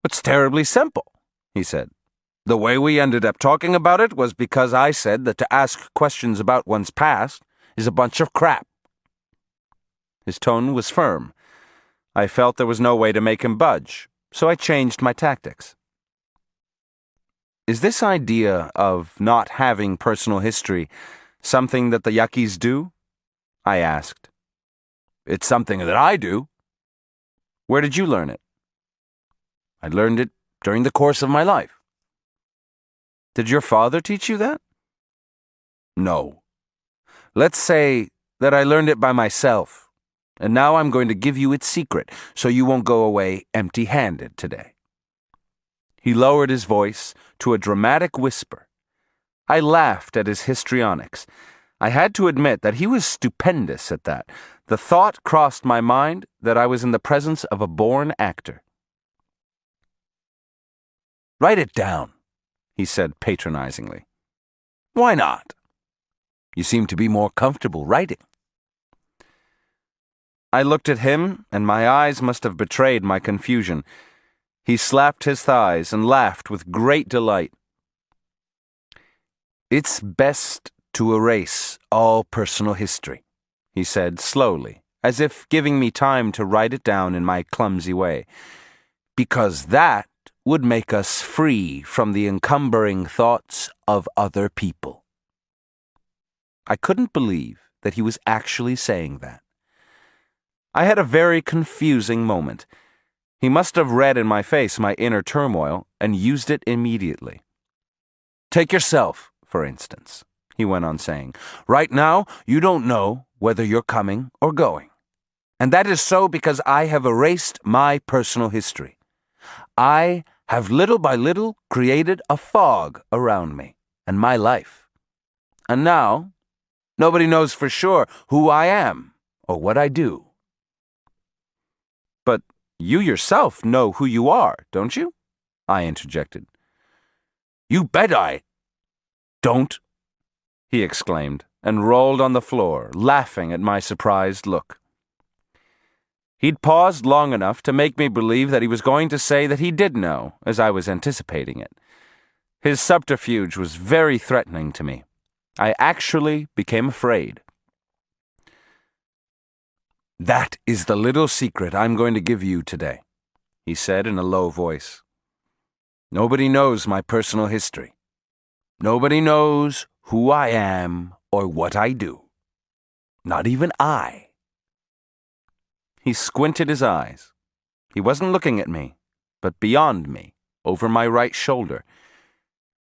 It's terribly simple, he said. The way we ended up talking about it was because I said that to ask questions about one's past is a bunch of crap. His tone was firm. I felt there was no way to make him budge, so I changed my tactics. Is this idea of not having personal history something that the Yaquis do? I asked. It's something that I do. Where did you learn it? I learned it during the course of my life. Did your father teach you that? No. Let's say that I learned it by myself, and now I'm going to give you its secret so you won't go away empty-handed today. He lowered his voice to a dramatic whisper. I laughed at his histrionics. I had to admit that he was stupendous at that. The thought crossed my mind that I was in the presence of a born actor. Write it down, he said patronizingly. Why not? You seem to be more comfortable writing. I looked at him, and my eyes must have betrayed my confusion. He slapped his thighs and laughed with great delight. It's best to erase all personal history, he said slowly, as if giving me time to write it down in my clumsy way, because that would make us free from the encumbering thoughts of other people. I couldn't believe that he was actually saying that. I had a very confusing moment. He must have read in my face my inner turmoil and used it immediately. Take yourself, for instance, he went on saying. Right now, you don't know whether you're coming or going. And that is so because I have erased my personal history. I have little by little created a fog around me and my life. And now, nobody knows for sure who I am or what I do. But you yourself know who you are, don't you? I interjected. You bet I don't, he exclaimed, and rolled on the floor, laughing at my surprised look. He'd paused long enough to make me believe that he was going to say that he did know, as I was anticipating it. His subterfuge was very threatening to me. I actually became afraid. That is the little secret I'm going to give you today, he said in a low voice. Nobody knows my personal history. Nobody knows who I am or what I do. Not even I. He squinted his eyes. He wasn't looking at me, but beyond me, over my right shoulder.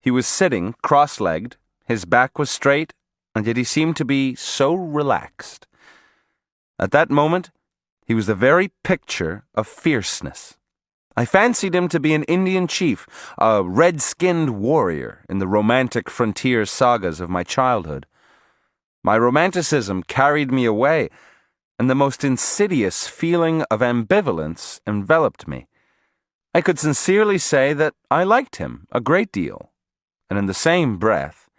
He was sitting cross-legged, his back was straight, and yet he seemed to be so relaxed. At that moment, he was the very picture of fierceness. I fancied him to be an Indian chief, a red-skinned warrior in the romantic frontier sagas of my childhood. My romanticism carried me away, and the most insidious feeling of ambivalence enveloped me. I could sincerely say that I liked him a great deal, and in the same breath,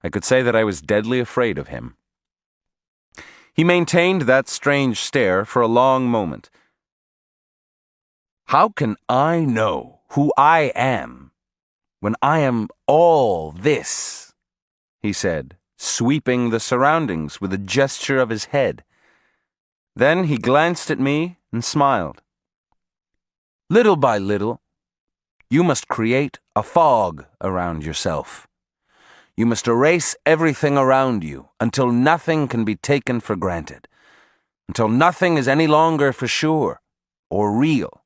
I could say that I was deadly afraid of him. He maintained that strange stare for a long moment. How can I know who I am when I am all this? He said, sweeping the surroundings with a gesture of his head. Then he glanced at me and smiled. Little by little, you must create a fog around yourself. You must erase everything around you until nothing can be taken for granted, until nothing is any longer for sure or real.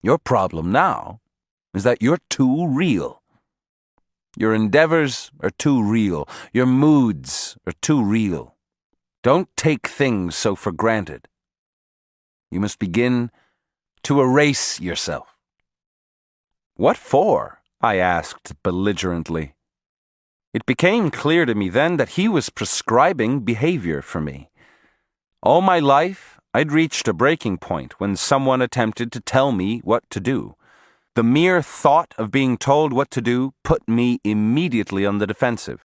Your problem now is that you're too real. Your endeavors are too real. Your moods are too real. Don't take things so for granted. You must begin to erase yourself. What for? I asked belligerently. It became clear to me then that he was prescribing behavior for me. All my life, I'd reached a breaking point when someone attempted to tell me what to do. The mere thought of being told what to do put me immediately on the defensive.